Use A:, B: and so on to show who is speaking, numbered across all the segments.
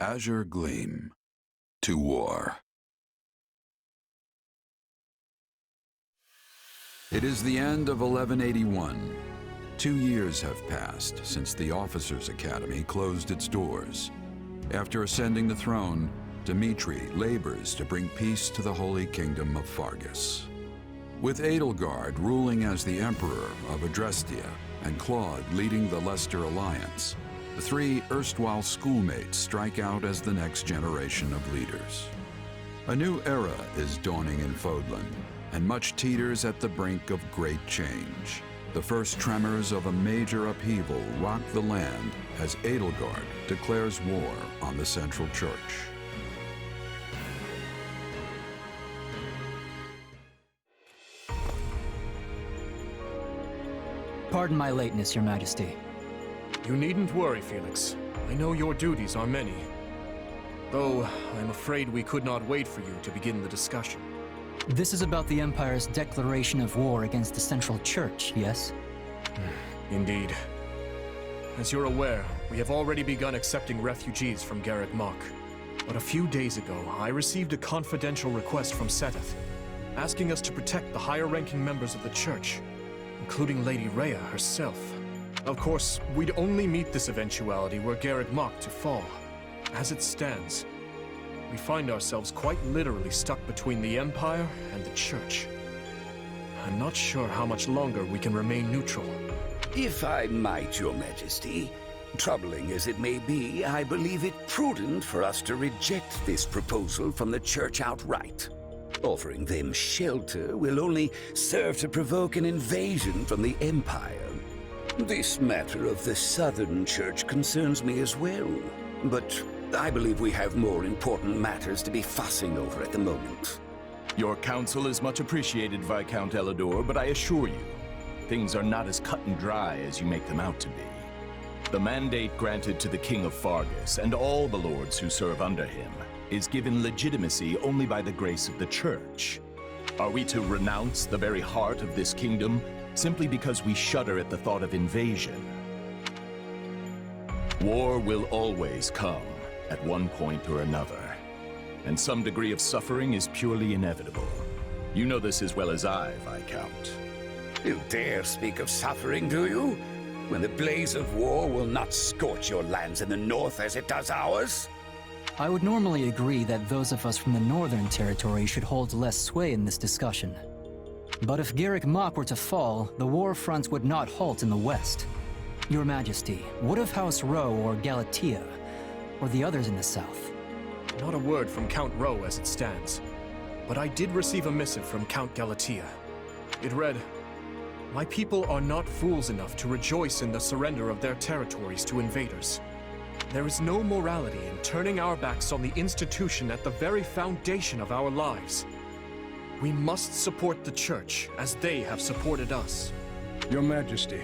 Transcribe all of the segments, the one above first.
A: Azure Gleam. To war. It is the end of 1181. 2 years have passed since the Officers' Academy closed its doors. After ascending the throne, Dimitri labors to bring peace to the Holy Kingdom of Fargus. With Edelgard ruling as the Emperor of Adrestia and Claude leading the Leicester Alliance, the three erstwhile schoolmates strike out as the next generation of leaders. A new era is dawning in Fódlan, and much teeters at the brink of great change. The first tremors of a major upheaval rock the land as Edelgard declares war on the Central Church.
B: Pardon my lateness, Your Majesty.
C: You needn't worry, Felix. I know your duties are many. Though, I'm afraid we could not wait for you to begin the discussion.
B: This is about the Empire's declaration of war against the Central Church, yes?
C: Indeed. As you're aware, we have already begun accepting refugees from Garreg Mach. But a few days ago, I received a confidential request from Seteth, asking us to protect the higher-ranking members of the Church, including Lady Rhea herself. Of course, we'd only meet this eventuality were Garreg Mach to fall. As it stands, we find ourselves quite literally stuck between the Empire and the Church. I'm not sure how much longer we can remain neutral.
D: If I might, Your Majesty, troubling as it may be, I believe it prudent for us to reject this proposal from the Church outright. Offering them shelter will only serve to provoke an invasion from the Empire. This matter of the Southern Church concerns me as well, but I believe we have more important matters to be fussing over at the moment.
E: Your counsel is much appreciated, Viscount Elidor, but I assure you, things are not as cut and dry as you make them out to be. The mandate granted to the King of Fargus and all the lords who serve under him is given legitimacy only by the grace of the Church. Are we to renounce the very heart of this kingdom simply because we shudder at the thought of invasion? War will always come at one point or another, and some degree of suffering is purely inevitable. You know this as well as I, Viscount.
D: You dare speak of suffering, do you? When the blaze of war will not scorch your lands in the north as it does ours?
B: I would normally agree that those of us from the Northern Territory should hold less sway in this discussion. But if Garreg Mach were to fall, the war fronts would not halt in the west. Your Majesty, what of House Rowe or Galatea, or the others in the south?
C: Not a word from Count Rowe as it stands. But I did receive a missive from Count Galatea. It read, "My people are not fools enough to rejoice in the surrender of their territories to invaders. There is no morality in turning our backs on the institution at the very foundation of our lives. We must support the Church as they have supported us."
F: Your Majesty,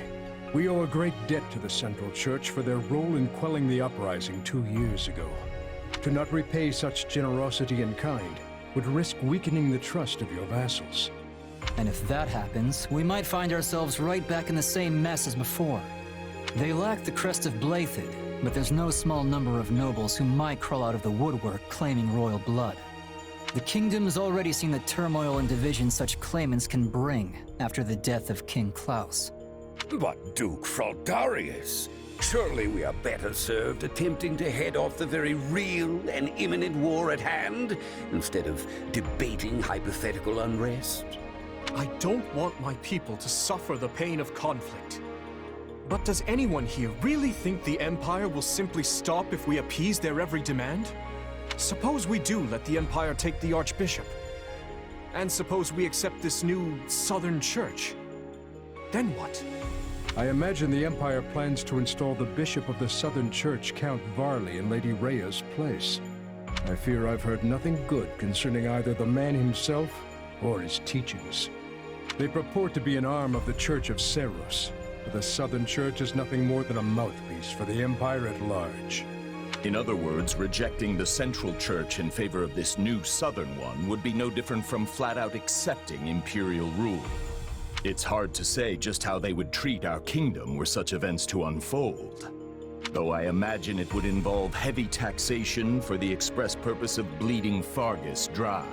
F: we owe a great debt to the Central Church for their role in quelling the uprising 2 years ago. To not repay such generosity in kind would risk weakening the trust of your vassals.
B: And if that happens, we might find ourselves right back in the same mess as before. They lack the crest of Byleth, but there's no small number of nobles who might crawl out of the woodwork claiming royal blood. The kingdom's already seen the turmoil and division such claimants can bring after the death of King Klaus.
D: But Duke Fraldarius, surely we are better served attempting to head off the very real and imminent war at hand, instead of debating hypothetical unrest.
C: I don't want my people to suffer the pain of conflict. But does anyone here really think the Empire will simply stop if we appease their every demand? Suppose we do let the Empire take the Archbishop. And suppose we accept this new Southern Church. Then what?
F: I imagine the Empire plans to install the Bishop of the Southern Church, Count Varley, in Lady Rhea's place. I fear I've heard nothing good concerning either the man himself or his teachings. They purport to be an arm of the Church of Seros, but the Southern Church is nothing more than a mouthpiece for the Empire at large.
E: In other words, rejecting the Central Church in favor of this new Southern one would be no different from flat-out accepting imperial rule. It's hard to say just how they would treat our kingdom were such events to unfold. Though I imagine it would involve heavy taxation for the express purpose of bleeding Fargus dry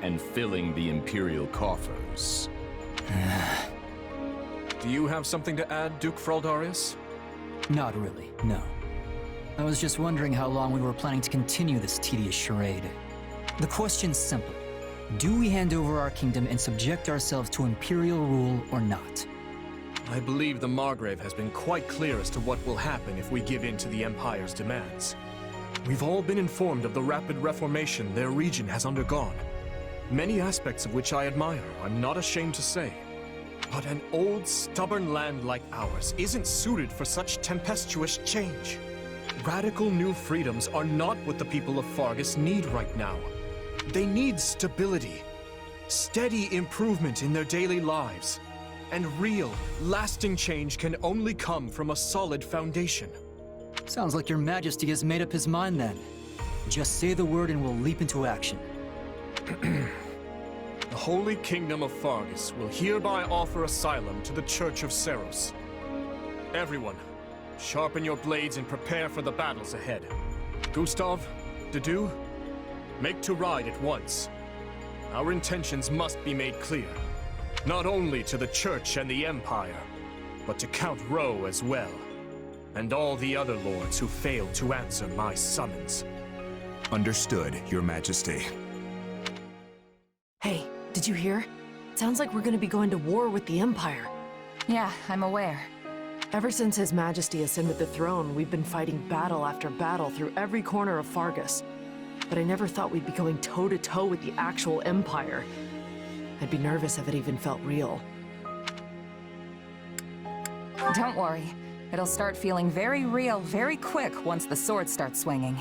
E: and filling the Imperial coffers.
C: Do you have something to add, Duke Fraldarius?
B: Not really, no. I was just wondering how long we were planning to continue this tedious charade. The question's simple. Do we hand over our kingdom and subject ourselves to Imperial rule or not?
C: I believe the Margrave has been quite clear as to what will happen if we give in to the Empire's demands. We've all been informed of the rapid reformation their region has undergone, many aspects of which I admire, I'm not ashamed to say. But an old, stubborn land like ours isn't suited for such tempestuous change. Radical new freedoms are not what the people of Fargus need right now. They need stability, steady improvement in their daily lives, and real, lasting change can only come from a solid foundation.
B: Sounds like your Majesty has made up his mind then. Just say the word and we'll leap into action.
C: The Holy Kingdom of Fargus will hereby offer asylum to the Church of Seros. Everyone, sharpen your blades and prepare for the battles ahead. Gustav, Dedu, make to ride at once. Our intentions must be made clear, not only to the Church and the Empire, but to Count Rowe as well, and all the other lords who failed to answer my summons.
G: Understood, Your Majesty.
H: Hey, did you hear? Sounds like we're gonna be going to war with the Empire.
I: Yeah, I'm aware.
H: Ever since His Majesty ascended the throne, we've been fighting battle after battle through every corner of Fargus. But I never thought we'd be going toe-to-toe with the actual Empire. I'd be nervous if it even felt real.
I: Don't worry. It'll start feeling very real very quick once the sword starts swinging.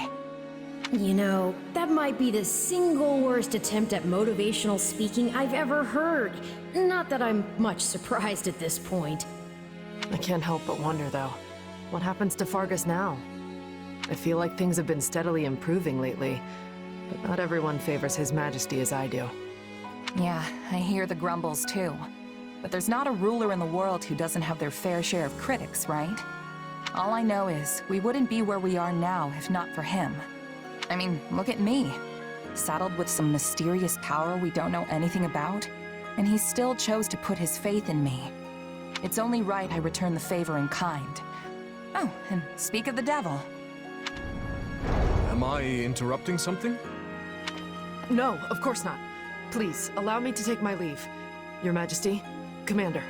J: You know, that might be the single worst attempt at motivational speaking I've ever heard. Not that I'm much surprised at this point.
H: I can't help but wonder, though. What happens to Fargus now? I feel like things have been steadily improving lately, but not everyone favors His Majesty as I do.
I: Yeah, I hear the grumbles too. But there's not a ruler in the world who doesn't have their fair share of critics, right? All I know is, we wouldn't be where we are now if not for him. I mean, look at me. Saddled with some mysterious power we don't know anything about, and he still chose to put his faith in me. It's only right I return the favor in kind. Oh, and speak of the devil.
C: Am I interrupting something?
H: No, of course not. Please, allow me to take my leave. Your Majesty, Commander.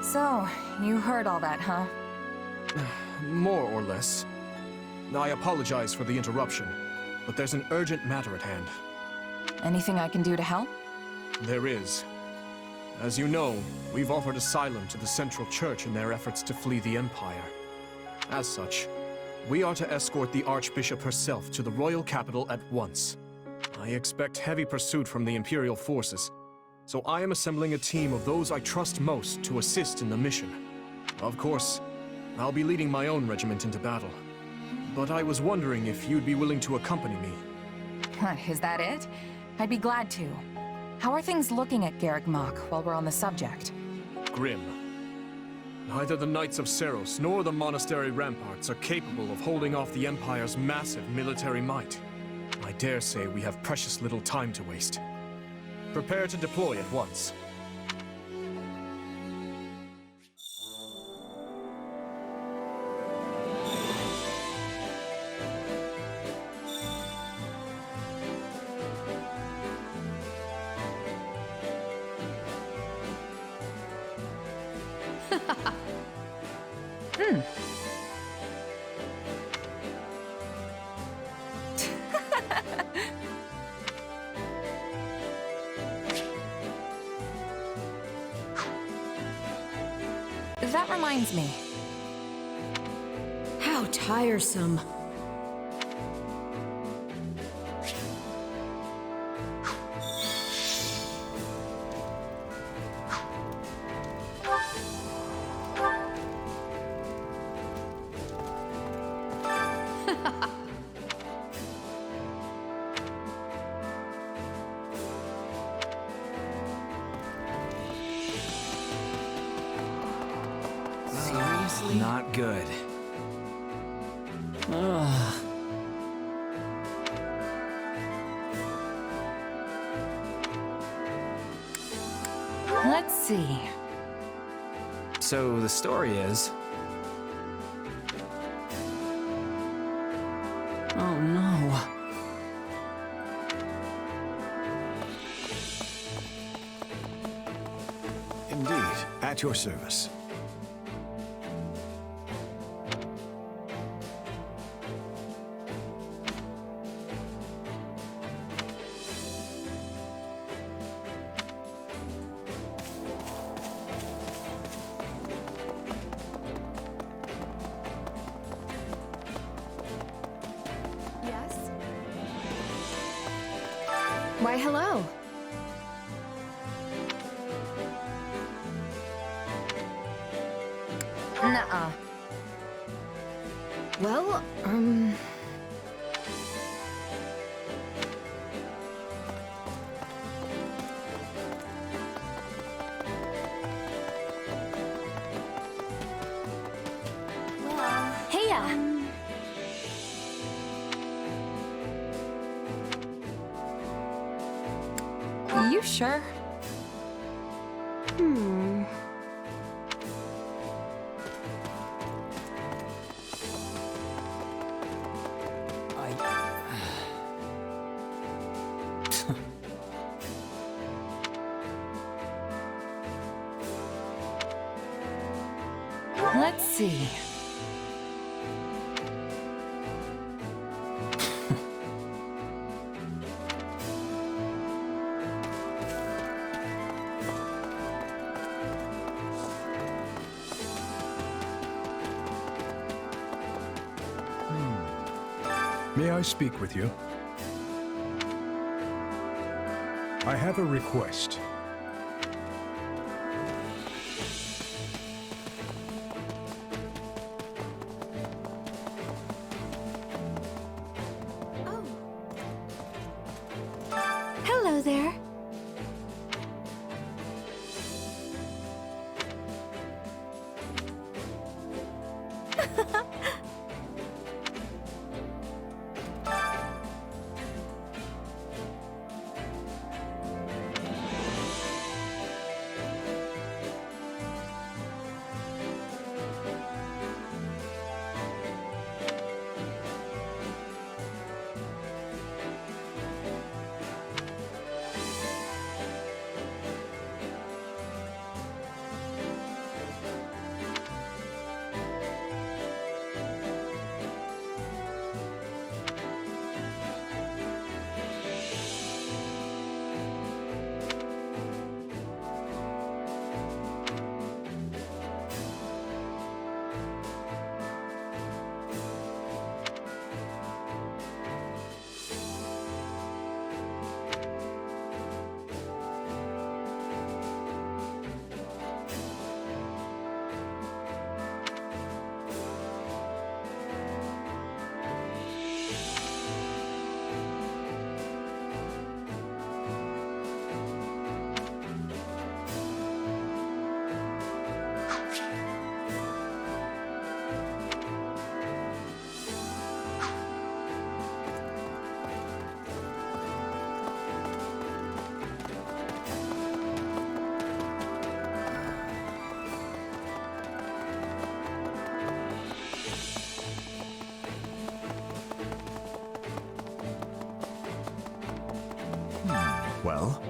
I: So, you heard all that, huh?
C: More or less. I apologize for the interruption, but there's an urgent matter at hand.
I: Anything I can do to help?
C: There is. As you know, we've offered asylum to the Central Church in their efforts to flee the Empire. As such, we are to escort the Archbishop herself to the royal capital at once. I expect heavy pursuit from the Imperial forces, so I am assembling a team of those I trust most to assist in the mission. Of course, I'll be leading my own regiment into battle. But I was wondering if you'd be willing to accompany me.
I: What, is that it? I'd be glad to. How are things looking at Garreg Mach while we're on the subject?
C: Grim. Neither the Knights of Seros nor the monastery ramparts are capable of holding off the Empire's massive military might. I dare say we have precious little time to waste. Prepare to deploy at once.
I: That reminds me.
J: How tiresome.
G: Not good.
I: Let's see.
B: So the story is... Oh no.
K: Indeed, at your service.
I: Yes? Why, hello. Nuh-uh. Well, Rhea! You sure? Let's see.
F: May I speak with you? I have a request.
I: Hello there.
G: Well?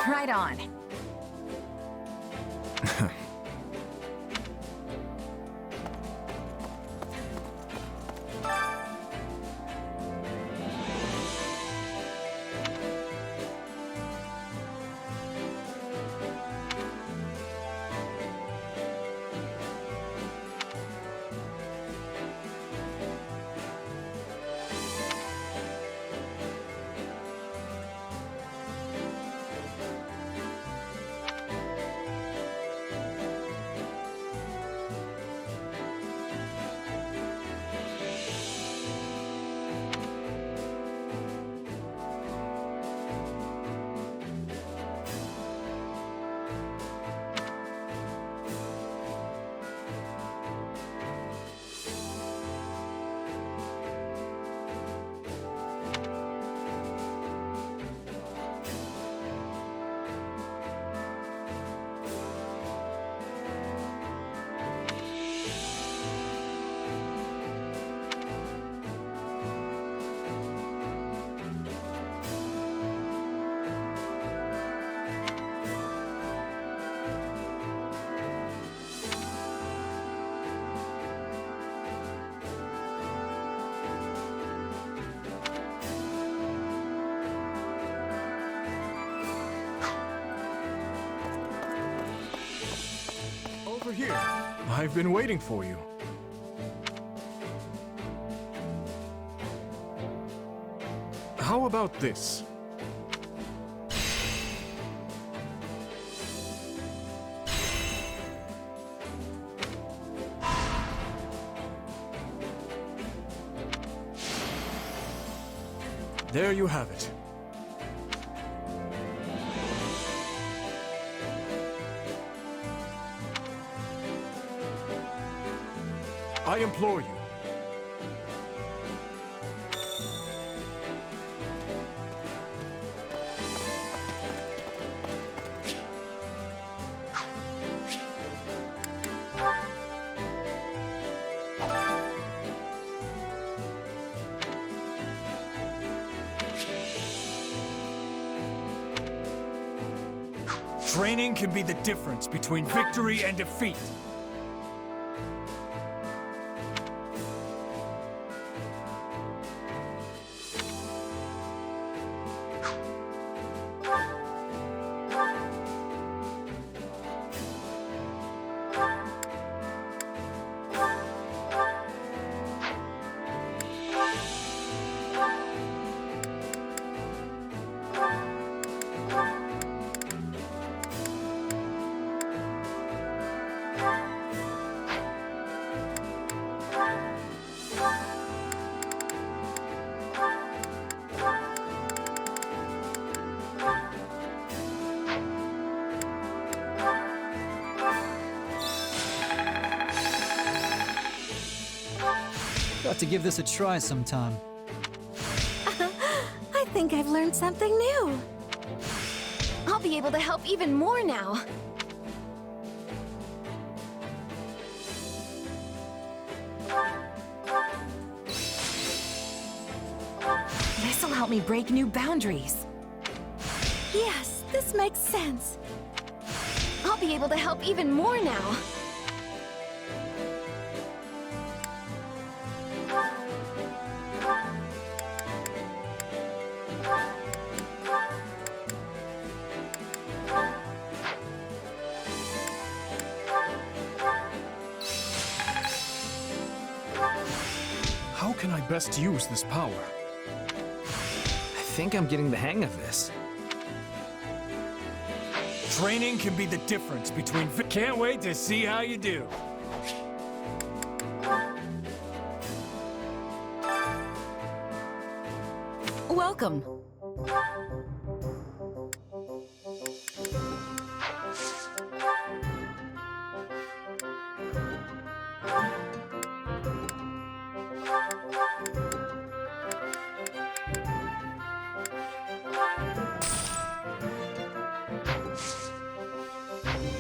I: Right on.
C: over here. I've been waiting for you. How about this? There you have it. I implore you.
L: Training can be the difference between victory and defeat.
B: Got to give this a try sometime.
M: I think I've learned something new. I'll be able to help even more now.
I: This'll help me break new boundaries.
M: Yes, this makes sense. I'll be able to help even more now.
C: How can I best use this power?
N: I think I'm getting the hang of this.
L: Training can be the difference between Can't wait to see how you do.
I: Welcome.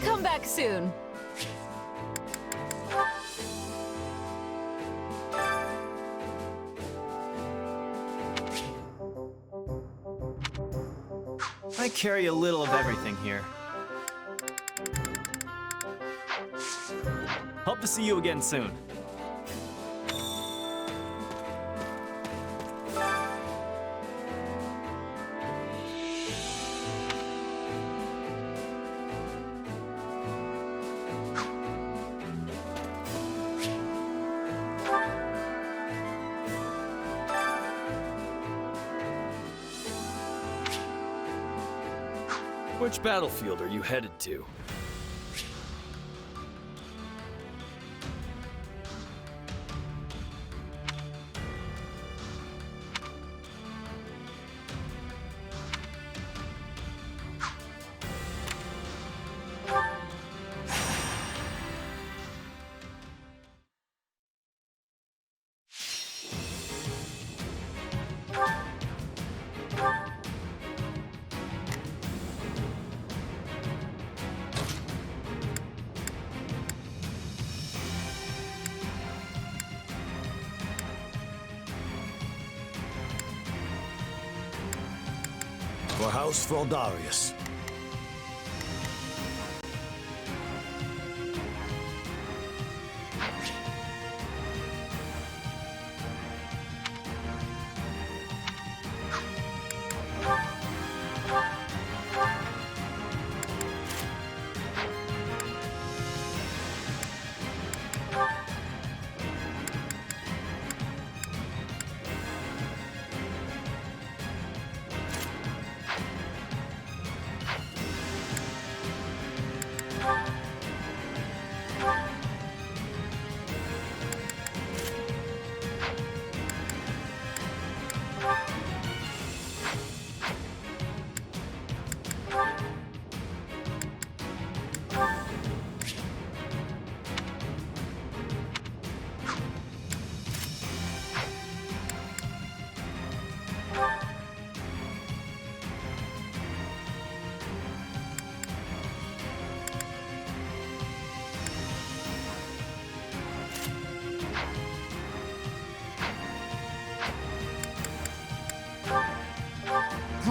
I: Come back soon.
N: I carry a little of everything here. Hope to see you again soon.
O: Which battlefield are you headed to?
K: For House Fraldarius.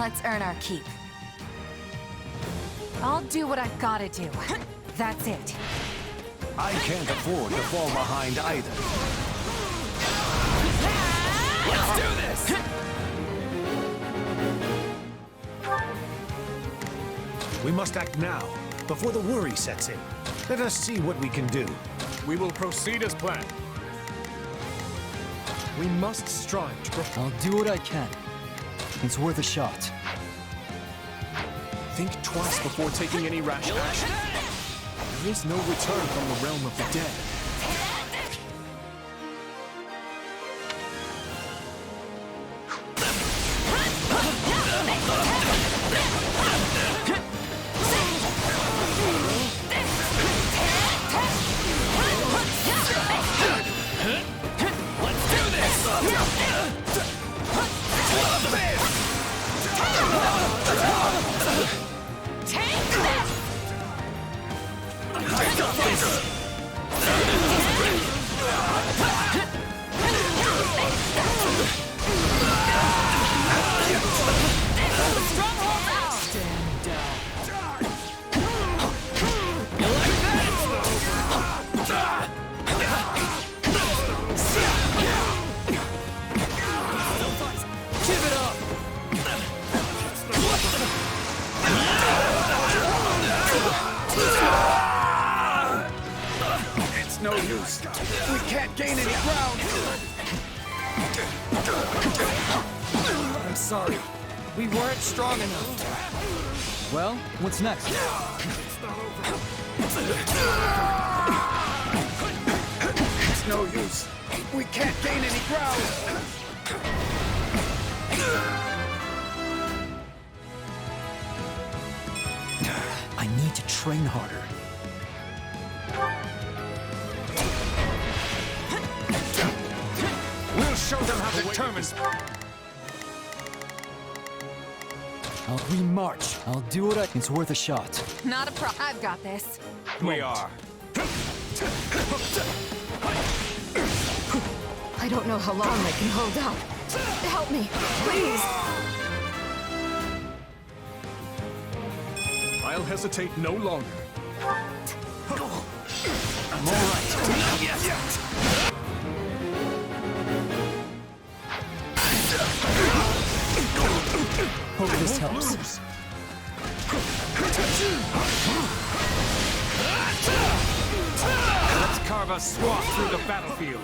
I: Let's earn our keep. I'll do what I've gotta do. That's it.
K: I can't afford to fall behind either.
O: Let's do this!
K: We must act now, before the worry sets in. Let us see what we can do.
C: We will proceed as planned. We must strive to
B: I'll do what I can. It's worth a shot.
C: think twice before taking any rash action. There is no return from the realm of the dead.
D: No use. We can't gain any ground.
L: I'm sorry. We weren't strong enough.
B: Well, what's next?
D: It's no use. We can't gain any ground.
B: I need to train harder.
L: We'll show them how determined.
B: I'll remarch. I'll do what It's worth a shot.
I: Not a problem. I've got this.
L: We are.
J: I don't know how long I can hold out. Help me, please.
C: I'll hesitate no longer.
L: I'm all right. Yes.
B: Hope this helps.
L: Let's carve a swath through the battlefield.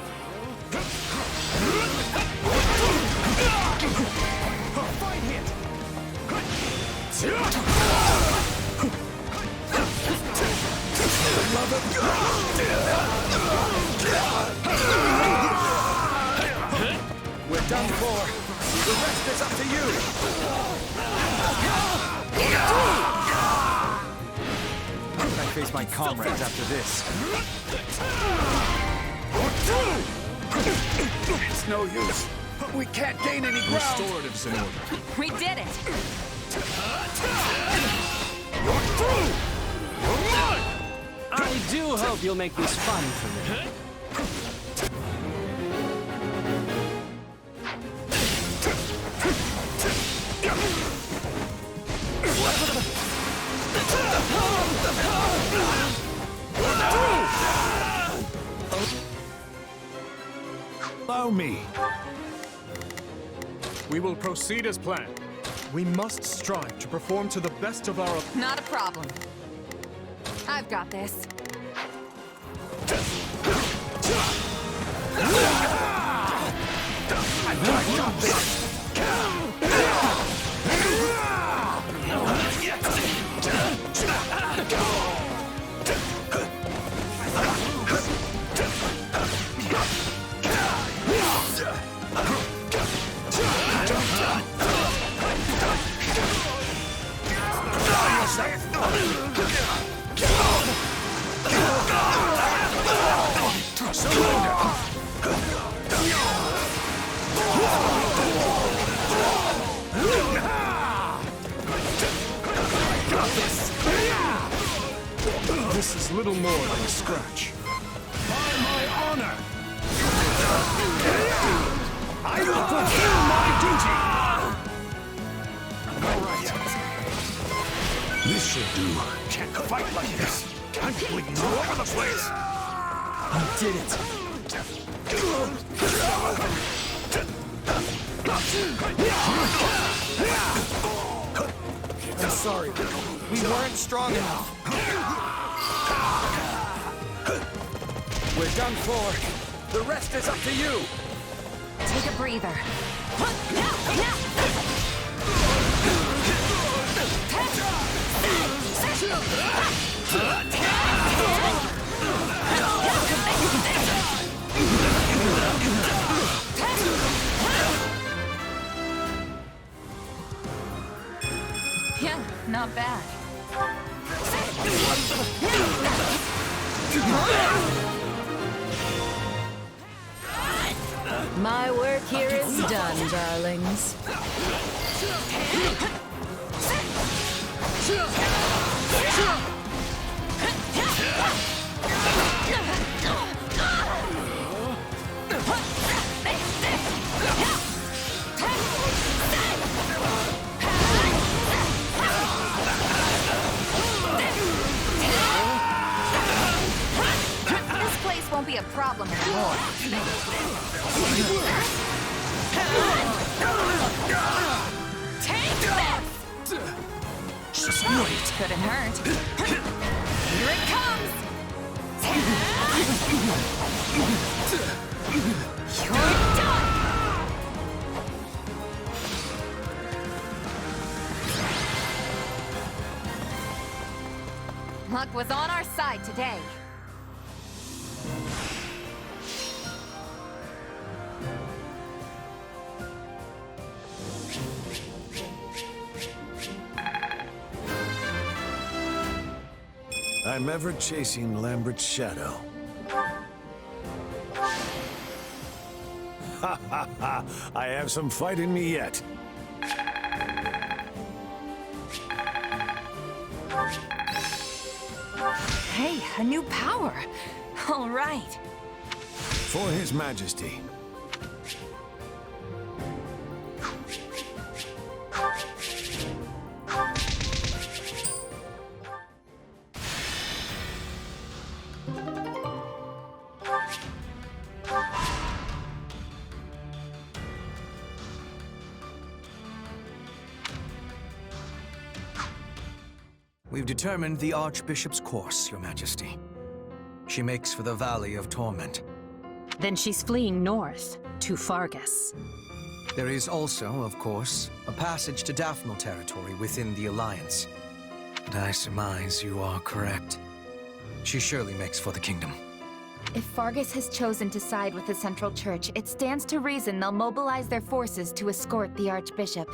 D: Fight hit. Love of We're done for. The rest is up to you.
L: I face my comrades after this.
D: It's no use. We can't gain any ground.
C: Restoratives in order.
I: We did it.
D: You're through.
O: I do hope you'll make this fun for me.
K: Allow me.
C: We will proceed as planned. We must strive to perform to the best of our...
I: Not a problem. I've got this.
D: I got this.
C: This is little more than a scratch.
D: By my honor, I will fulfill my duty.
K: This should do. Can't fight like this. I'm bleeding all over the place.
B: You did it.
L: I'm sorry. We weren't strong enough. We're done for. The rest is up to you.
I: Take a breather. Yeah, not bad.
H: My work here is done, darlings.
I: This place won't be a problem anymore. Take this! Couldn't hurt. Here it comes! You're done! Luck was on our side today.
K: I'm ever chasing Lambert's shadow. Ha ha ha! I have some fight in me yet.
I: Hey, a new power. All right.
K: For His Majesty.
P: We've determined the Archbishop's course, Your Majesty. She makes for the Valley of Torment.
Q: Then she's fleeing north, to Fargus.
P: There is also, of course, a passage to Daphmal territory within the Alliance. But I surmise you are correct. She surely makes for the kingdom.
I: If Fargus has chosen to side with the Central Church, it stands to reason they'll mobilize their forces to escort the Archbishop.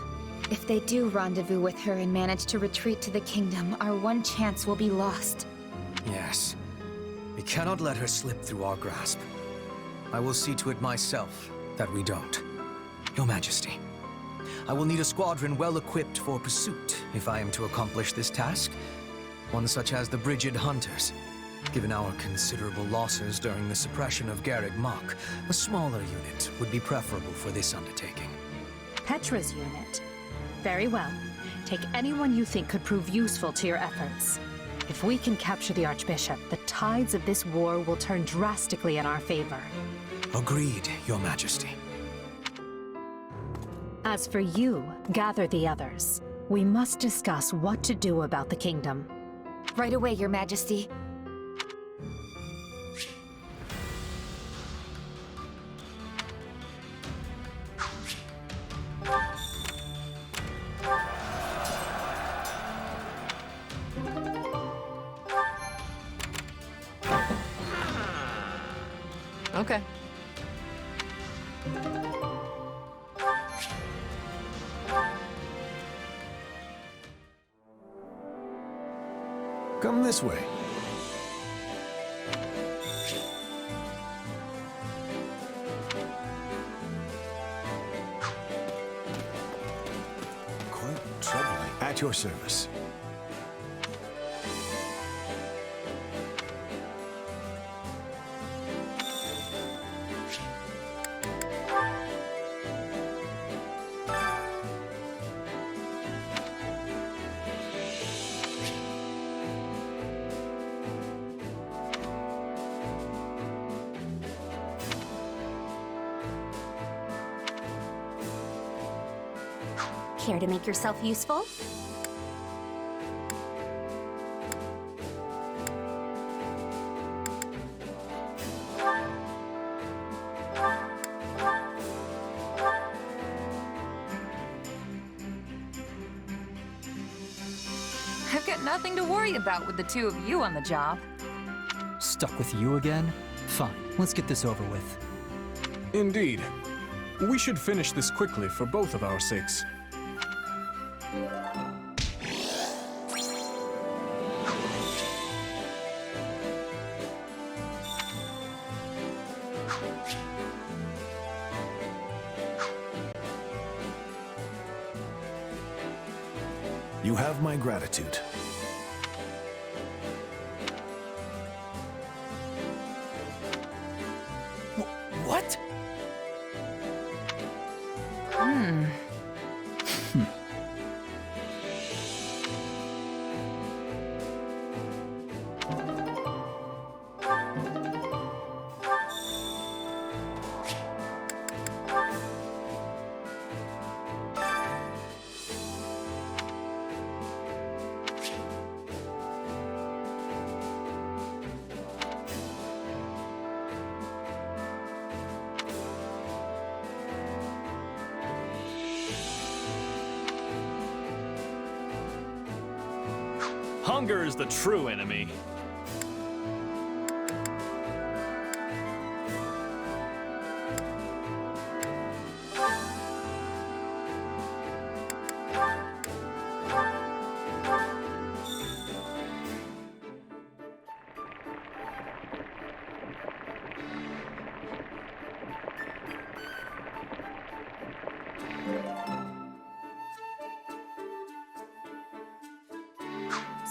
I: If they do rendezvous with her and manage to retreat to the kingdom, our one chance will be lost.
P: Yes. We cannot let her slip through our grasp. I will see to it myself that we don't. Your Majesty, I will need a squadron well equipped for pursuit if I am to accomplish this task. One such as the Brigid Hunters. Given our considerable losses during the suppression of Garreg Mach, a smaller unit would be preferable for this undertaking.
Q: Petra's unit. Very well. Take anyone you think could prove useful to your efforts. If we can capture the Archbishop, the tides of this war will turn drastically in our favor.
P: Agreed, Your Majesty.
Q: As for you, gather the others. We must discuss what to do about the kingdom.
I: Right away, Your Majesty.
H: Okay.
K: Come this way. Quite troubling. At your service.
M: Care to make yourself useful?
I: I've got nothing to worry about with the two of you on the job.
B: Stuck with you again? Fine, let's get this over with.
C: Indeed. We should finish this quickly for both of our sakes.
K: You have my gratitude.
O: What?
R: Hunger is the true enemy.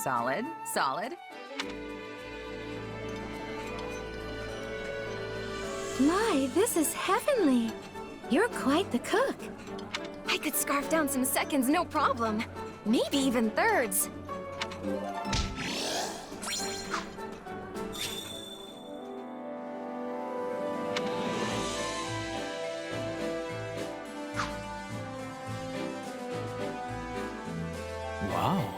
I: Solid, solid.
M: My, this is heavenly. You're quite the cook. I could scarf down some seconds, no problem. Maybe even thirds.
B: Wow.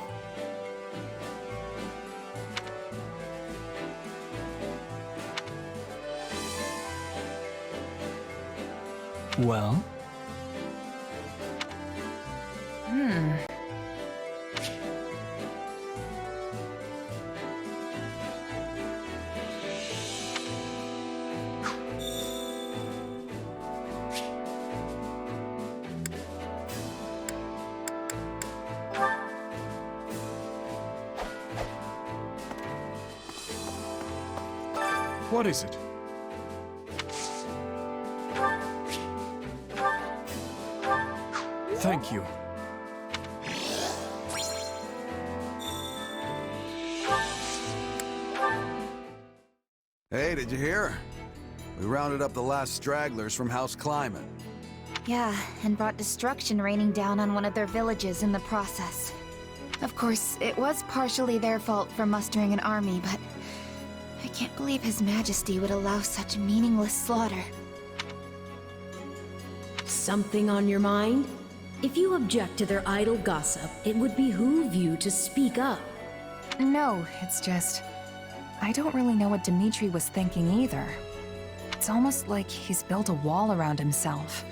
B: Well?
C: What is it? Thank you.
S: Hey, did you hear? We rounded up the last stragglers from House Climate.
M: Yeah, and brought destruction raining down on one of their villages in the process. Of course, it was partially their fault for mustering an army, but I can't believe His Majesty would allow such meaningless slaughter.
J: Something on your mind? If you object to their idle gossip, it would behoove you to speak up.
I: No, it's just... I don't really know what Dimitri was thinking either. It's almost like he's built a wall around himself,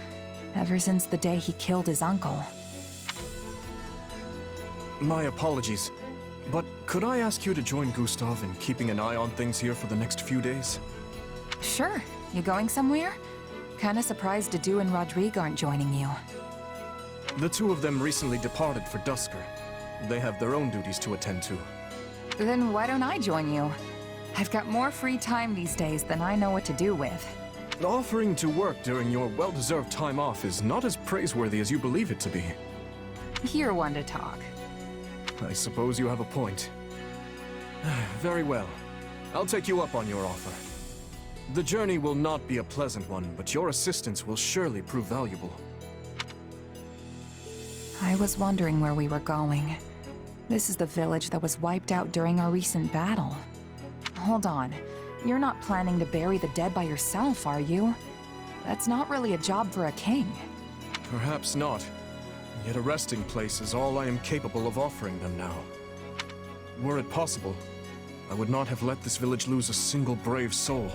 I: ever since the day he killed his uncle.
C: My apologies, but could I ask you to join Gustav in keeping an eye on things here for the next few days?
I: Sure. You going somewhere? Kinda surprised Dedu and Rodrigue aren't joining you.
C: The two of them recently departed for Dusker. They have their own duties to attend to.
I: Then why don't I join you? I've got more free time these days than I know what to do with.
C: Offering to work during your well-deserved time off is not as praiseworthy as you believe it to be.
I: You're one to talk.
C: I suppose you have a point. Very well. I'll take you up on your offer. The journey will not be a pleasant one, but your assistance will surely prove valuable.
I: I was wondering where we were going. This is the village that was wiped out during our recent battle. Hold on. You're not planning to bury the dead by yourself, are you? That's not really a job for a king.
C: Perhaps not. Yet a resting place is all I am capable of offering them now. Were it possible, I would not have let this village lose a single brave soul.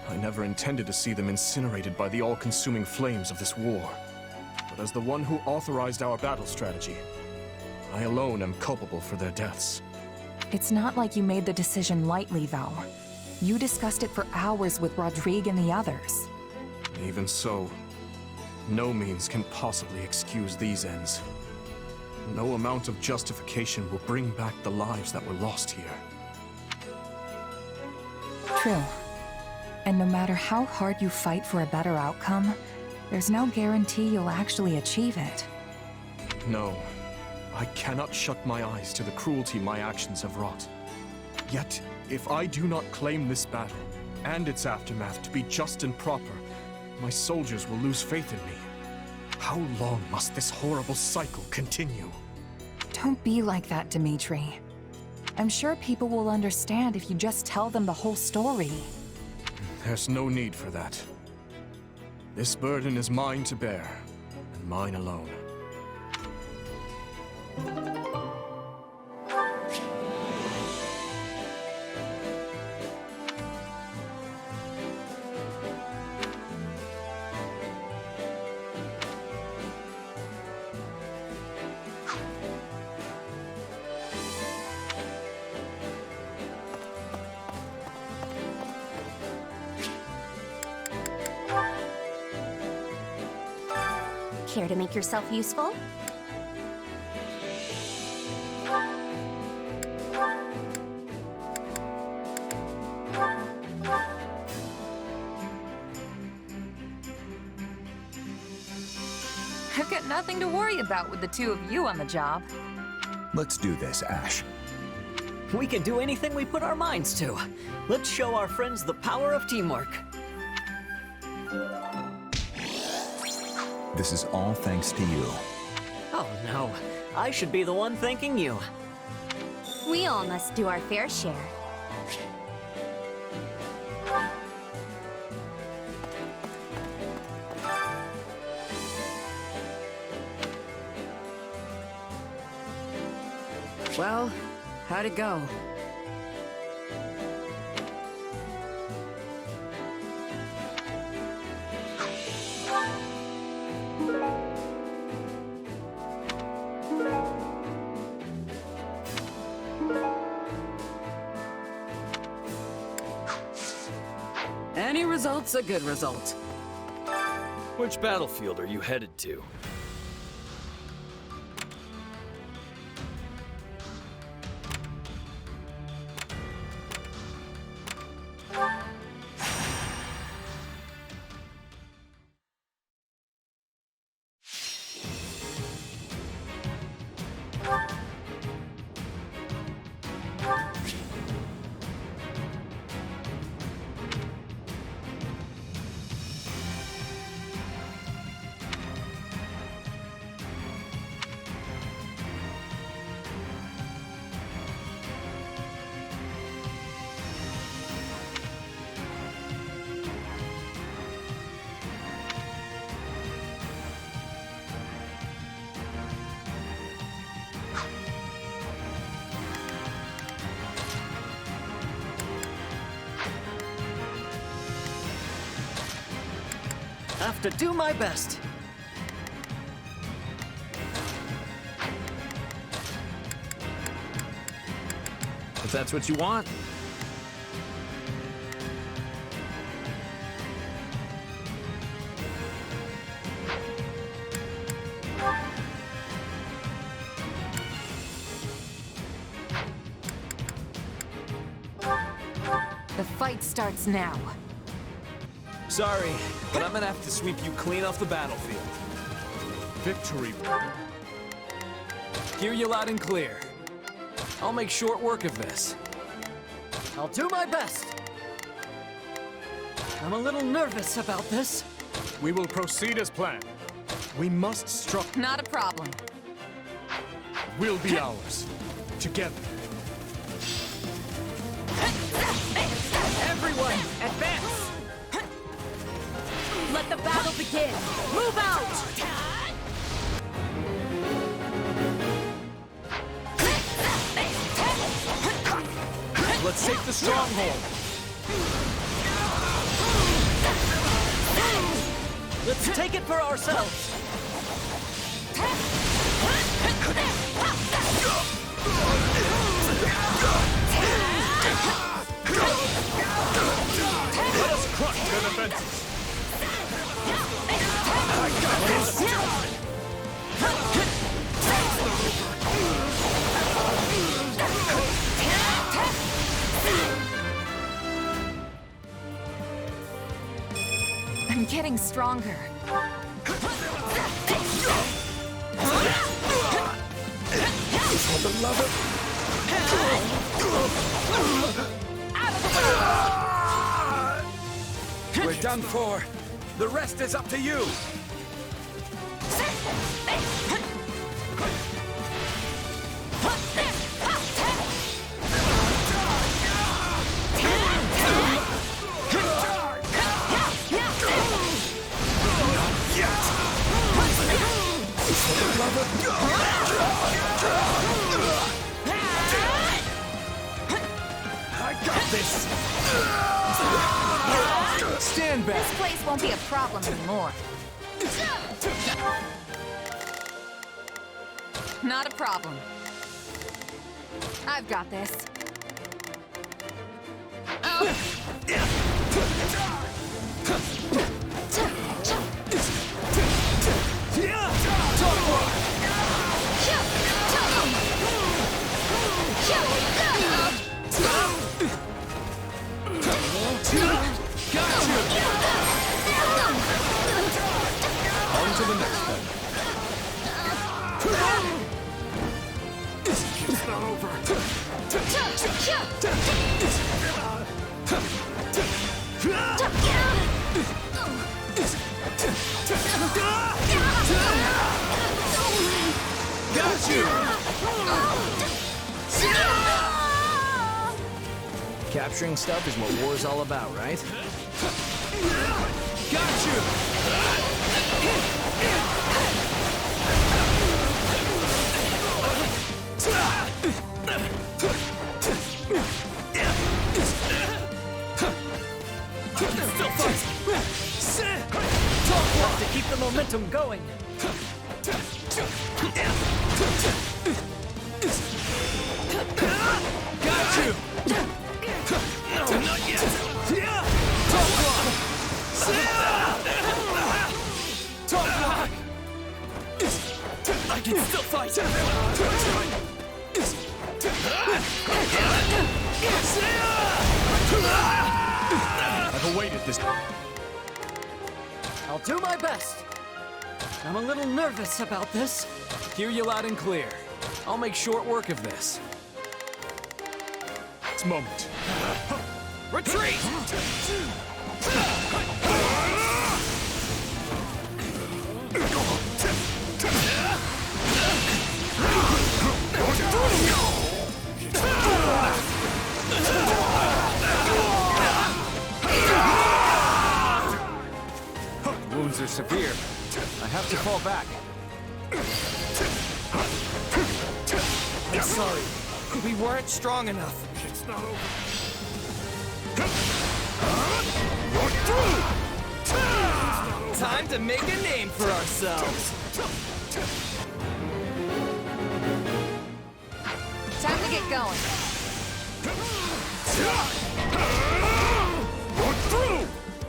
C: I never intended to see them incinerated by the all-consuming flames of this war. But as the one who authorized our battle strategy, I alone am culpable for their deaths.
I: It's not like you made the decision lightly, though. You discussed it for hours with Rodrigue and the others.
C: Even so, no means can possibly excuse these ends. No amount of justification will bring back the lives that were lost here.
I: True. And no matter how hard you fight for a better outcome, there's no guarantee you'll actually achieve it.
C: No, I cannot shut my eyes to the cruelty my actions have wrought. Yet, if I do not claim this battle, and its aftermath to be just and proper, my soldiers will lose faith in me. How long must this horrible cycle continue?
I: Don't be like that, Dimitri. I'm sure people will understand if you just tell them the whole story.
C: There's no need for that. This burden is mine to bear, and mine alone.
T: Care to make yourself useful?
I: I've got nothing to worry about with the two of you on the job.
G: Let's do this, Ash.
O: We can do anything we put our minds to. Let's show our friends the power of teamwork.
G: This is all thanks to you.
O: Oh no, I should be the one thanking you.
T: We all must do our fair share.
H: Well, how'd it go? Any result's a good result.
R: Which battlefield are you headed to?
O: Have to do my best.
R: If that's what you want.
I: The fight starts now.
L: Sorry, but I'm gonna have to sweep you clean off the battlefield.
C: Victory.
L: Hear you loud and clear. I'll make short work of this.
O: I'll do my best. I'm a little nervous about this.
C: We will proceed as planned. We must struck.
I: Not a problem.
C: Will be ours. Together.
O: Everyone, advance!
J: Let the battle begin! Move out!
N: Let's take the stronghold! Let's take it for ourselves!
C: Let us crush their defenses! I got this!
I: I'm getting stronger.
S: For the love of... We're done for. The rest is up to you.
N: I got this! Stand back!
I: This place won't be a problem anymore. Not a problem. I've got this.
N: On to the next one.
C: It's not over.
N: Got you! Capturing stuff is what war's all about, right? Got you! Still fight! Talk left to keep the momentum going! Got you! No, not yet! Talk block! Talk block! I can still fight!
C: I've awaited this.
B: I'll do my best. I'm a little nervous about this.
N: Hear you loud and clear. I'll make short work of this.
C: This moment.
N: Retreat! Wounds are severe. I have to fall back. I'm sorry. We weren't strong enough.
C: It's not over.
N: Time to make a name for ourselves.
I: Time to get going.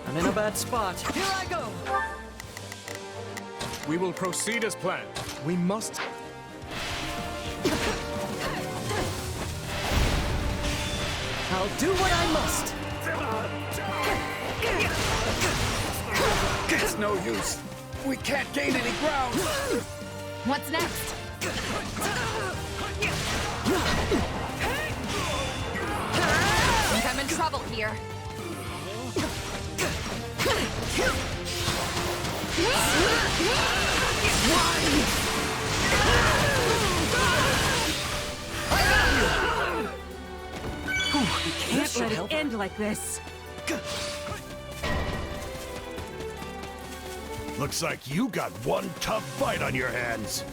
B: I'm in a bad spot. Here I go!
C: We will proceed as planned. We must...
B: I'll do what I must.
S: It's no use. We can't gain any ground.
I: What's next? I think I'm in trouble here.
Q: We can't let it end like this.
K: Looks like you got one tough fight on your hands.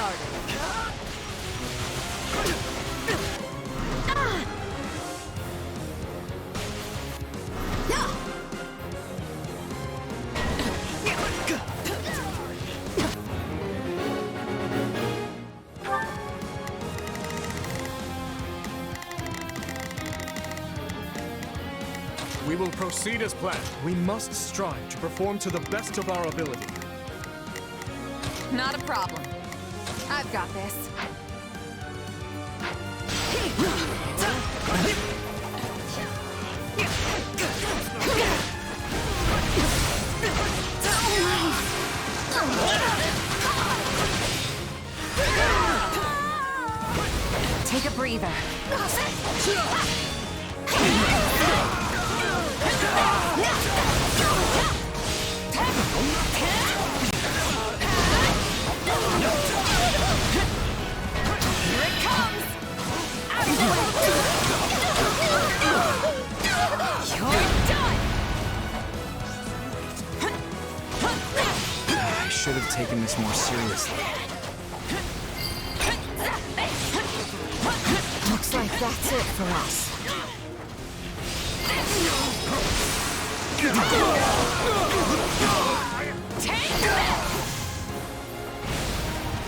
Q: started.
C: We will proceed as planned. We must strive to perform to the best of our ability.
I: Not a problem. I've got this. Take a breather. Here it comes! Out of the way! You're done!
N: I should have taken this more seriously.
I: Looks like that's it for us. Take this!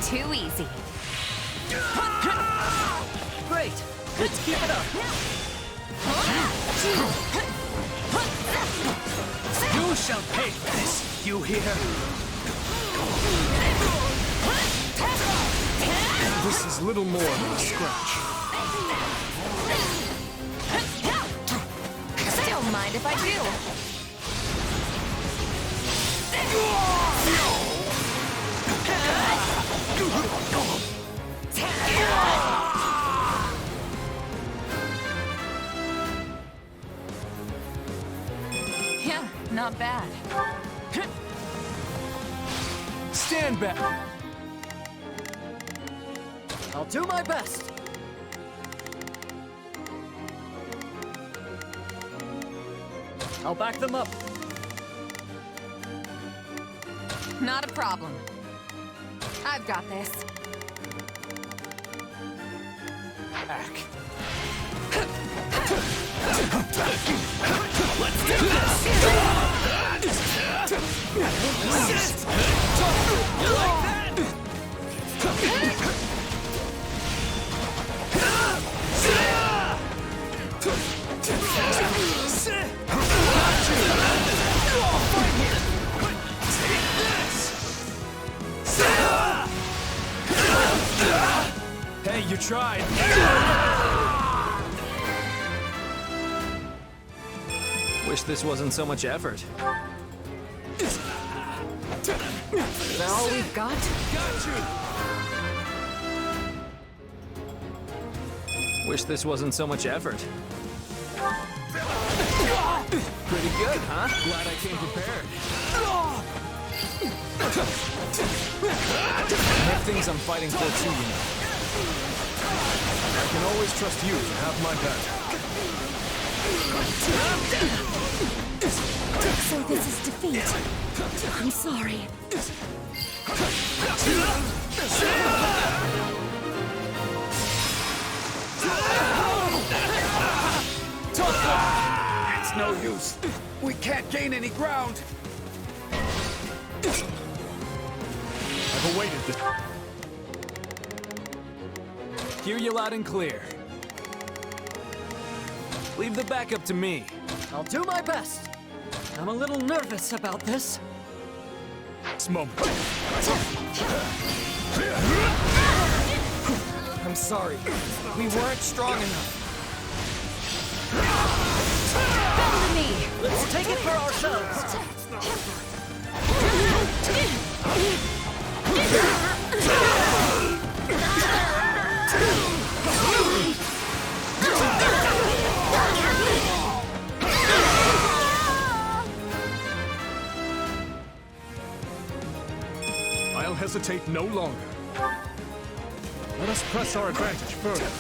I: Too easy.
O: Great! Let's keep it up!
L: You shall pay for this, you hear?
C: This is little more than a scratch.
I: Don't mind if I do. Yeah, not bad.
L: Stand back.
O: I'll do my best. I'll back them up.
I: Not a problem. I've got this.
L: Back.
O: Let's do this! You like that?
L: Hey, you tried.
N: Wish this wasn't so much effort.
B: Is that all we've got?
L: Got you.
N: Wish this wasn't so much effort. Pretty good, huh?
L: Glad I came prepared.
N: I have things I'm fighting for too, you know.
C: I can always trust you to have my back.
J: So this is defeat. I'm sorry.
D: It's no use. We can't gain any ground.
C: I've awaited this.
N: Hear you loud and clear. Leave the backup to me.
O: I'll do my best. I'm a little nervous about this.
C: Moment.
O: I'm sorry. We weren't strong enough.
I: Come to me!
O: Let's take it for ourselves.
C: I'll hesitate no longer. Let us press our advantage further.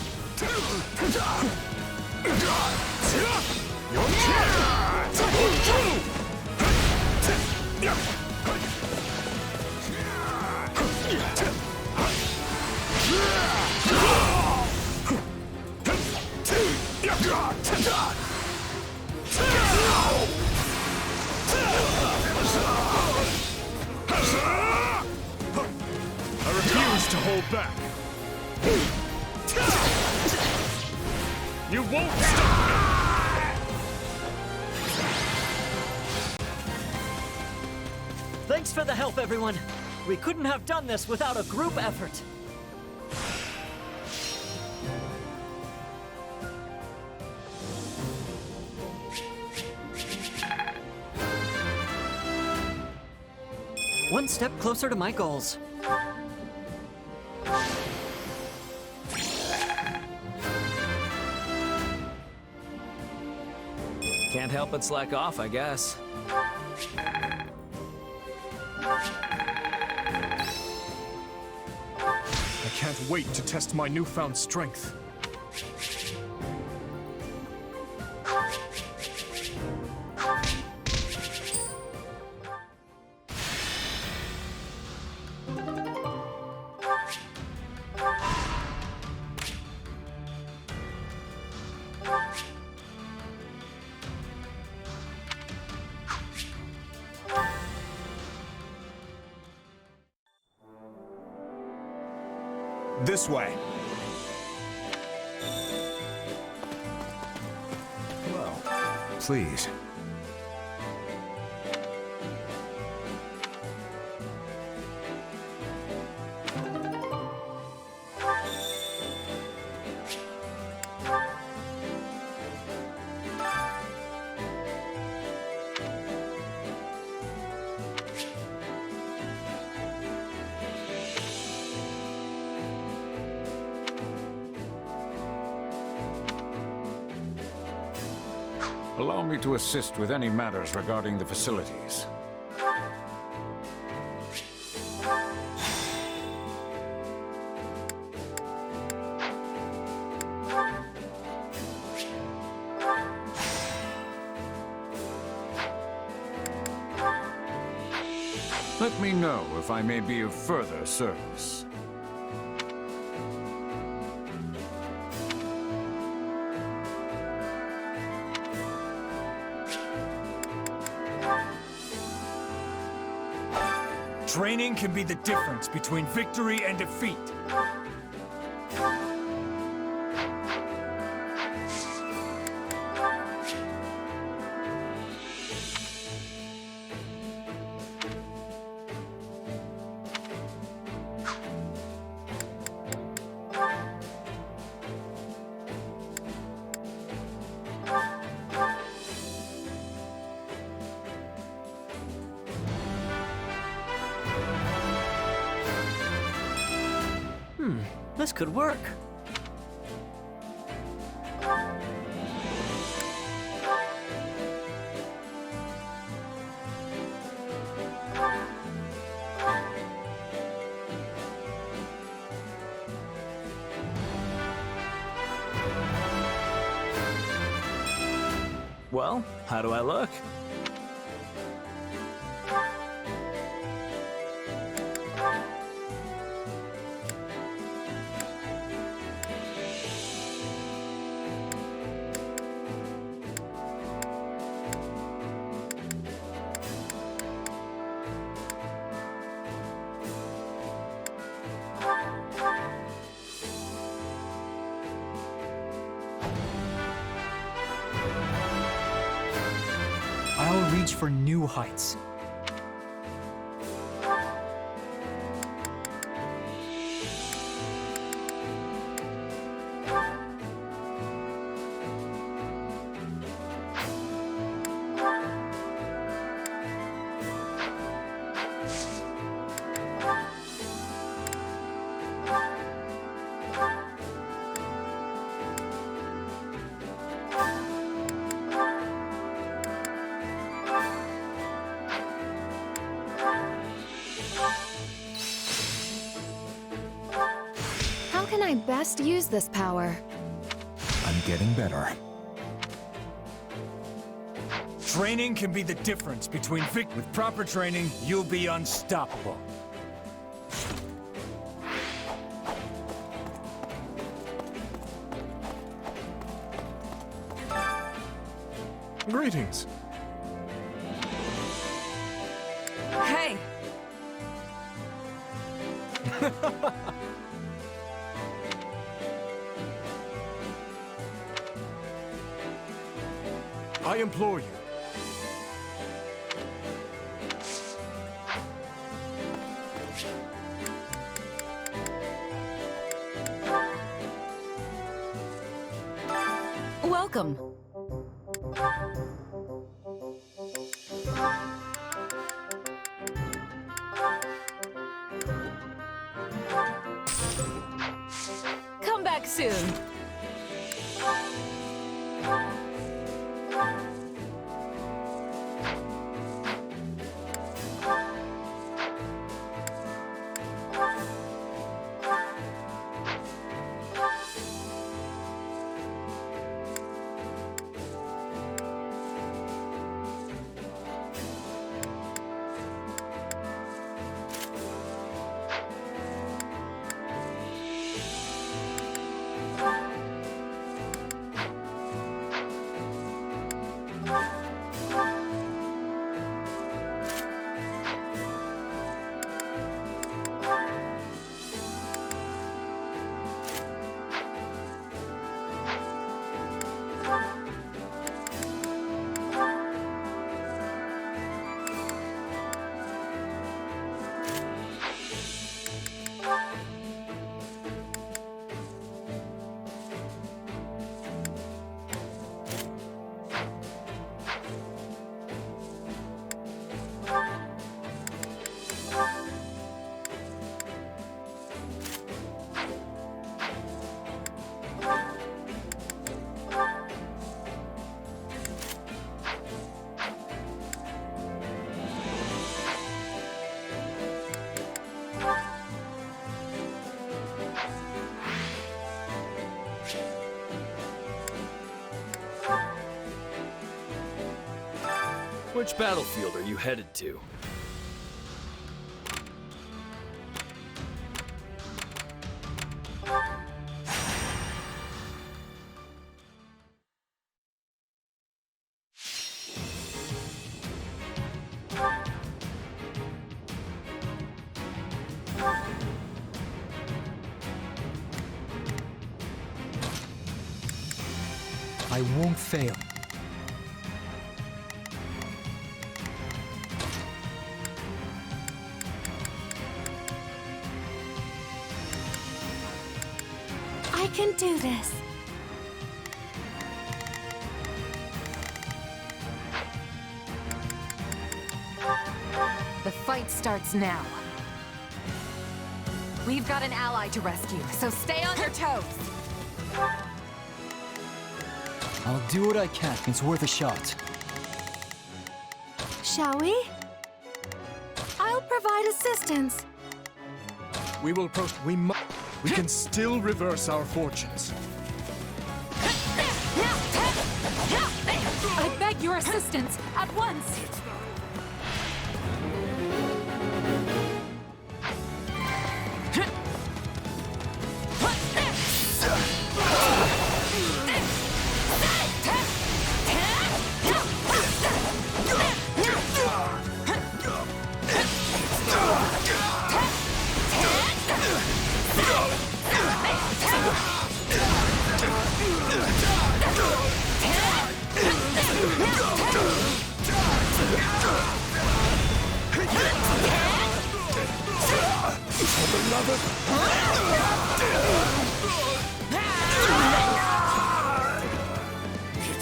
C: Your hold back. You won't stop me!
O: Thanks for the help, everyone. We couldn't have done this without a group effort. One step closer to my goals.
N: Can't help but slack off, I guess.
C: I can't wait to test my newfound strength. This way.
S: Well, please.
U: Allow me to assist with any matters regarding the facilities. Let me know if I may be of further service.
L: Training can be the difference between victory and defeat.
O: This could work.
N: Well, how do I look?
B: I'll reach for new heights.
M: How can I best use this power?
G: I'm getting better.
L: Training can be the difference between With proper training, you'll be unstoppable.
C: Greetings.
I: Hey!
C: I implore you.
I: Welcome. Come back soon.
R: Which battlefield are you headed to?
B: I won't fail.
T: I can do this.
I: The fight starts now. We've got an ally to rescue, so stay on your toes.
B: I'll do what I can. It's worth a shot.
T: Shall we? I'll provide assistance.
C: We can still reverse our fortunes.
I: I beg your assistance at once.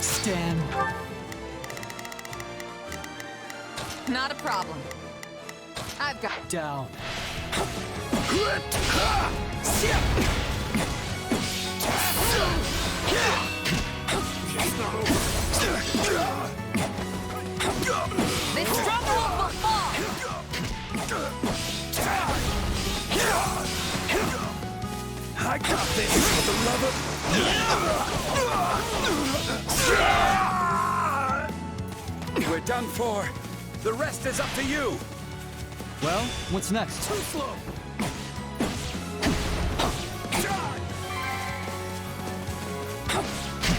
B: Stand.
I: Not a problem. I've got
B: down.
I: This stronghold will fall.
D: I got this, for the love of... We're done for. The rest is up to you.
B: Well, what's next?
D: Too slow.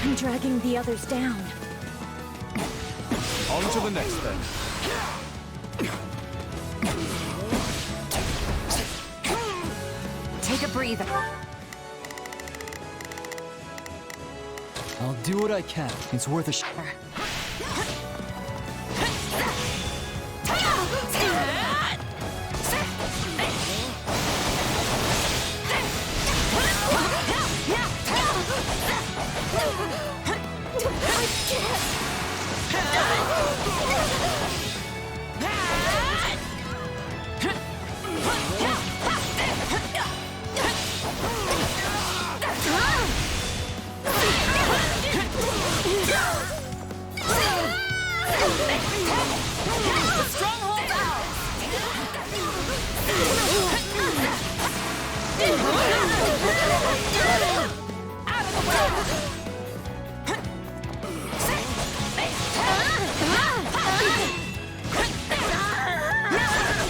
T: I'm dragging the others down.
C: On to the next then.
I: Take a breather.
B: I'll do what I can. It's worth a shot.
I: The stronghold's ours! Out of the way!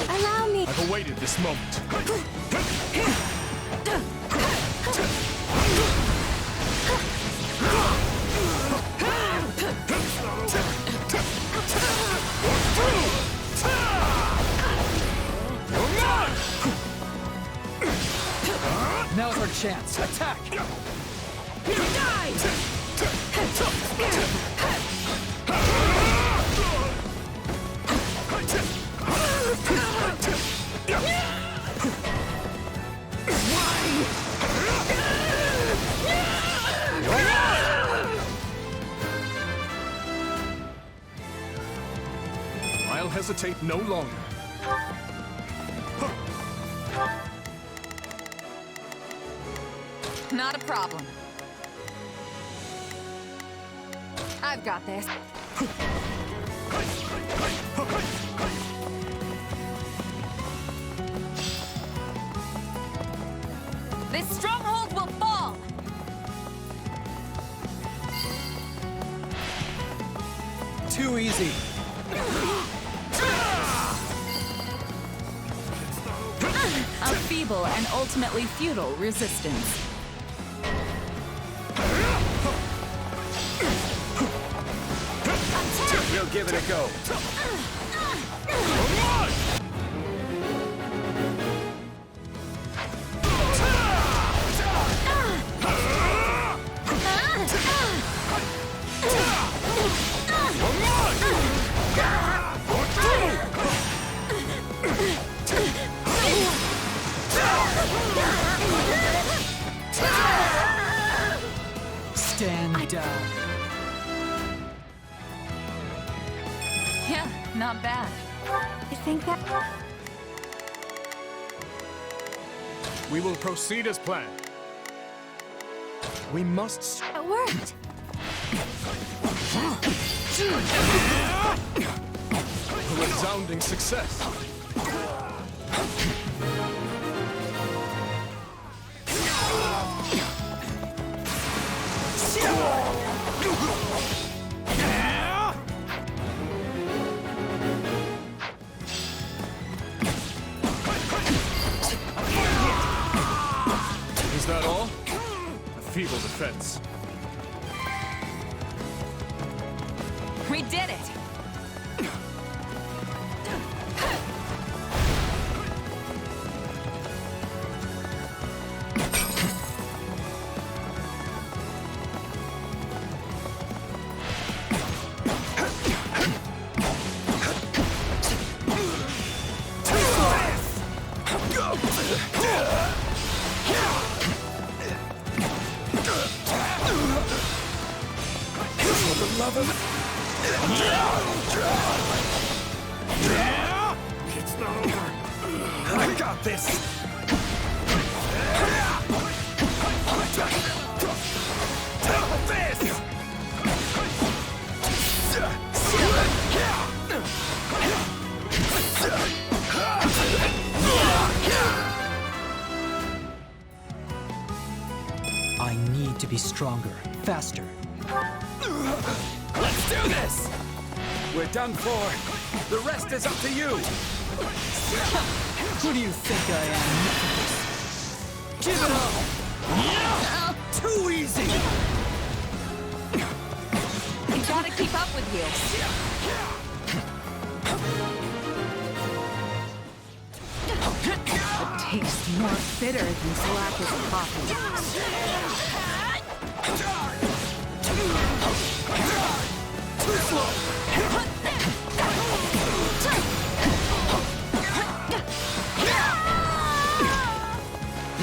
T: Allow me.
C: I've awaited this moment.
B: Now's our chance. Attack!
C: I'll hesitate no longer.
I: Not a problem. I've got this. This stronghold will fall!
B: Too easy.
I: A feeble and ultimately futile resistance.
S: We'll give it a go.
B: Stand down.
I: Yeah, not bad.
T: You think that...
C: We will proceed as planned. We must...
T: It worked.
C: A resounding success. Is that all? A feeble defense.
I: We did it!
K: It's not over. I got this. Take this.
B: I need to be stronger, faster.
S: Let's do this! We're done for. The rest is up to you.
B: Who do you think I am? Give it up!
S: Yeah! Too easy!
I: You gotta keep up with you.
H: It tastes more bitter than Slack's coffee.
S: Too slow!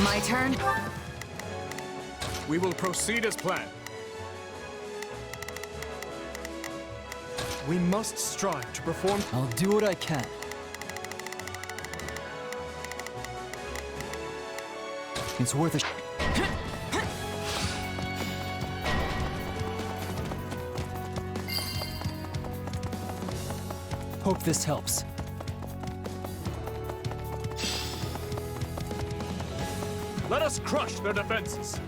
I: My turn?
C: We will proceed as planned. We must strive to perform...
B: I'll do what I can. It's worth a... Hope this helps.
C: Let us crush their defenses!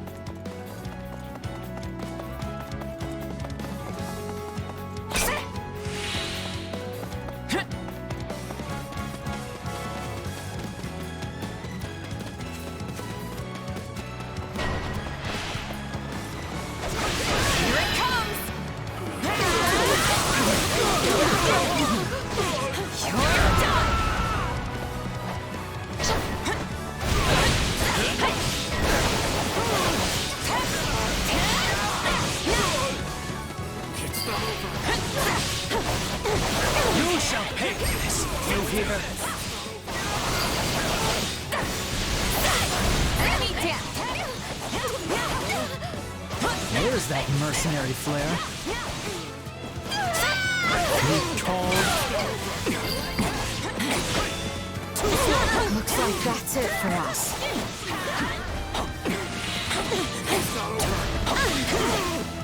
B: There's that mercenary flare.
I: Looks like that's it for us.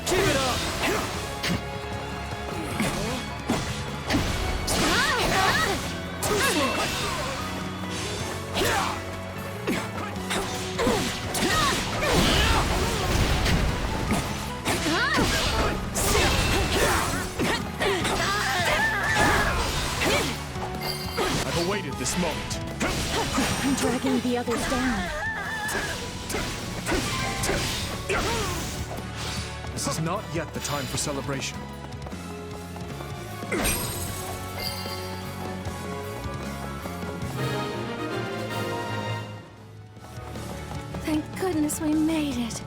C: Keep it up! I've awaited this moment.
T: I'm dragging the others down.
C: This is not yet the time for celebration.
T: Thank goodness we made it.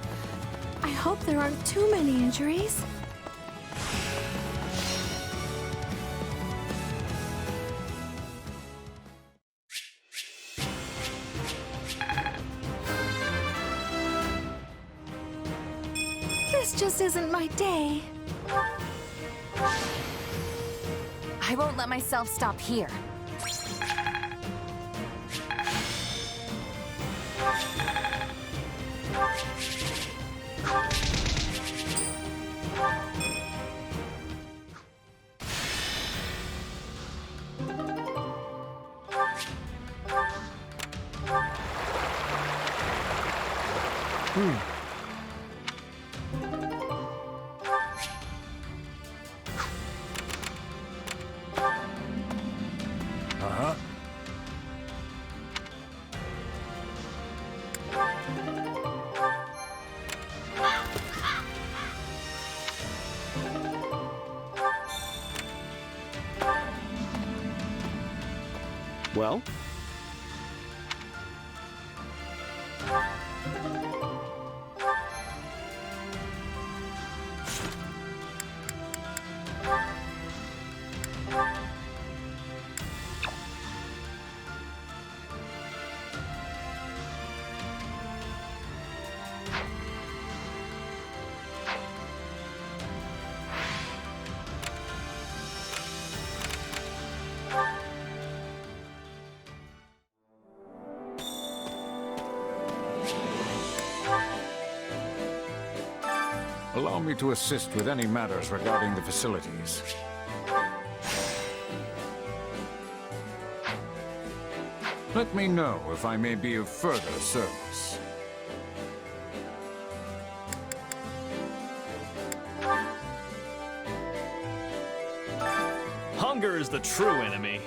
T: I hope there aren't too many injuries. This just isn't my day.
I: I won't let myself stop here.
C: Uh-huh.
N: Well?
U: Allow me to assist with any matters regarding the facilities. Let me know if I may be of further service.
R: Hunger is the true enemy.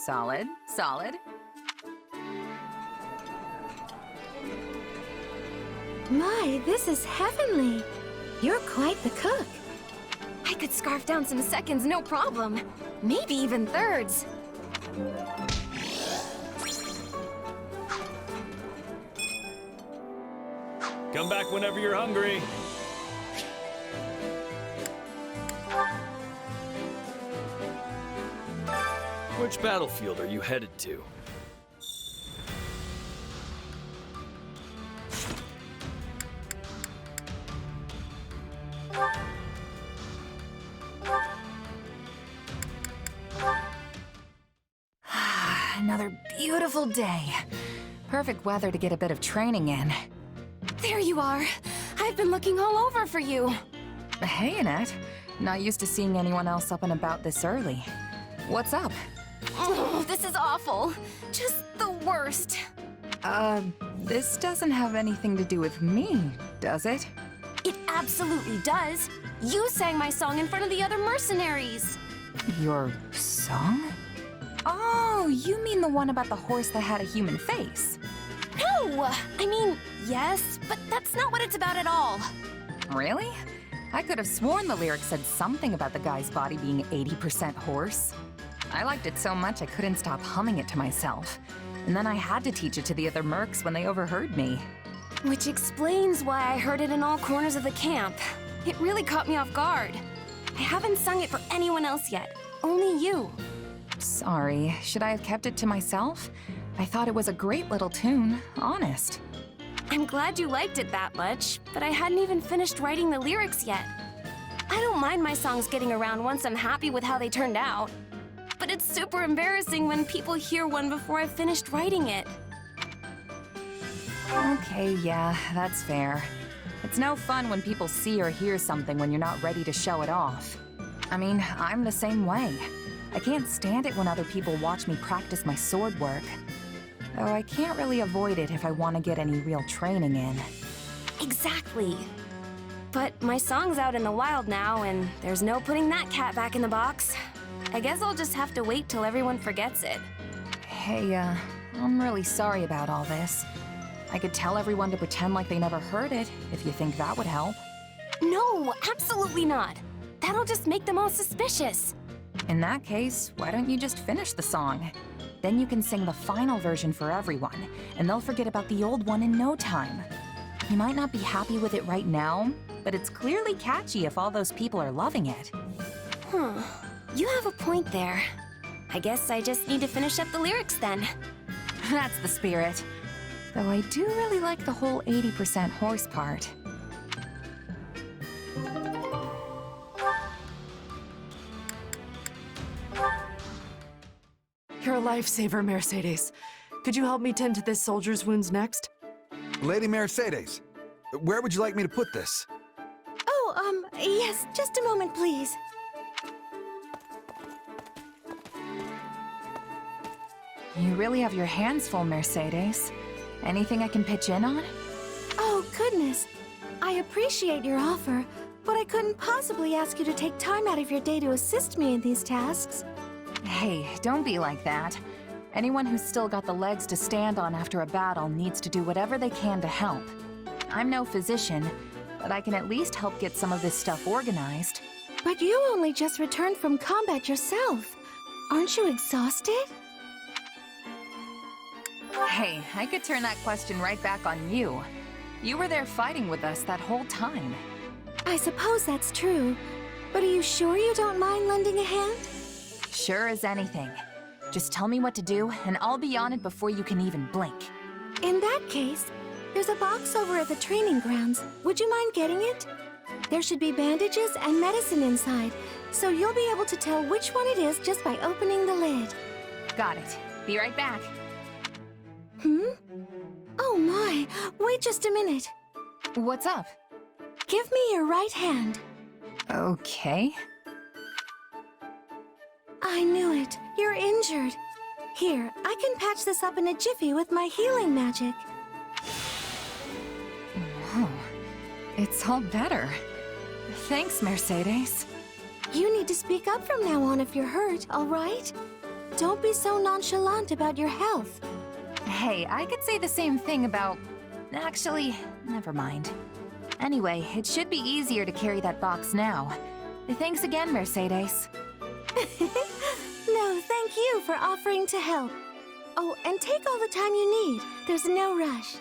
I: Solid, solid.
T: My, this is heavenly. You're quite the cook.
M: I could scarf down some seconds, no problem. Maybe even thirds.
R: Come back whenever you're hungry. Which battlefield are you headed to?
I: Another beautiful day. Perfect weather to get a bit of training in.
T: There you are. I've been looking all over for you.
I: Hey, Annette. Not used to seeing anyone else up and about this early. What's up?
T: Oh, this is awful. Just the worst.
I: This doesn't have anything to do with me, does it?
T: It absolutely does. You sang my song in front of the other mercenaries.
I: Your song? Oh, you mean the one about the horse that had a human face?
T: No! I mean, yes, but that's not what it's about at all.
I: Really? I could have sworn the lyrics said something about the guy's body being 80% horse. I liked it so much I couldn't stop humming it to myself. And then I had to teach it to the other mercs when they overheard me.
T: Which explains why I heard it in all corners of the camp. It really caught me off guard. I haven't sung it for anyone else yet. Only you.
I: Sorry, should I have kept it to myself? I thought it was a great little tune, honest.
T: I'm glad you liked it that much, but I hadn't even finished writing the lyrics yet. I don't mind my songs getting around once I'm happy with how they turned out. But it's super embarrassing when people hear one before I've finished writing it.
I: Okay, yeah, that's fair. It's no fun when people see or hear something when you're not ready to show it off. I mean, I'm the same way. I can't stand it when other people watch me practice my sword work. Though I can't really avoid it if I want to get any real training in.
T: Exactly. But my song's out in the wild now, and there's no putting that cat back in the box. I guess I'll just have to wait till everyone forgets it.
I: Hey, I'm really sorry about all this. I could tell everyone to pretend like they never heard it, if you think that would help.
T: No, absolutely not. That'll just make them all suspicious.
I: In that case, why don't you just finish the song? Then you can sing the final version for everyone, and they'll forget about the old one in no time. You might not be happy with it right now, but it's clearly catchy if all those people are loving it.
T: You have a point there. I guess I just need to finish up the lyrics then.
I: That's the spirit. Though I do really like the whole 80% horse part.
H: You're a lifesaver, Mercedes. Could you help me tend to this soldier's wounds next?
S: Lady Mercedes, where would you like me to put this?
T: Oh, yes, just a moment, please.
I: You really have your hands full, Mercedes. Anything I can pitch in on?
T: Oh, goodness. I appreciate your offer, but I couldn't possibly ask you to take time out of your day to assist me in these tasks.
I: Hey, don't be like that. Anyone who's still got the legs to stand on after a battle needs to do whatever they can to help. I'm no physician, but I can at least help get some of this stuff organized.
T: But you only just returned from combat yourself. Aren't you exhausted?
I: Hey, I could turn that question right back on you. You were there fighting with us that whole time.
T: I suppose that's true. But are you sure you don't mind lending a hand?
I: Sure as anything. Just tell me what to do, and I'll be on it before you can even blink.
T: In that case, there's a box over at the training grounds. Would you mind getting it? There should be bandages and medicine inside, so you'll be able to tell which one it is just by opening the lid.
I: Got it. Be right back.
T: Oh my, wait just a minute.
I: What's up?
T: Give me your right hand.
I: Okay.
T: I knew it. You're injured. Here, I can patch this up in a jiffy with my healing magic.
I: Whoa. It's all better. Thanks, Mercedes.
T: You need to speak up from now on if you're hurt, all right? Don't be so nonchalant about your health.
I: Hey, I could say the same thing about... Actually, never mind. Anyway, it should be easier to carry that box now. Thanks again, Mercedes.
T: No, thank you for offering to help. Oh, and take all the time you need. There's no rush.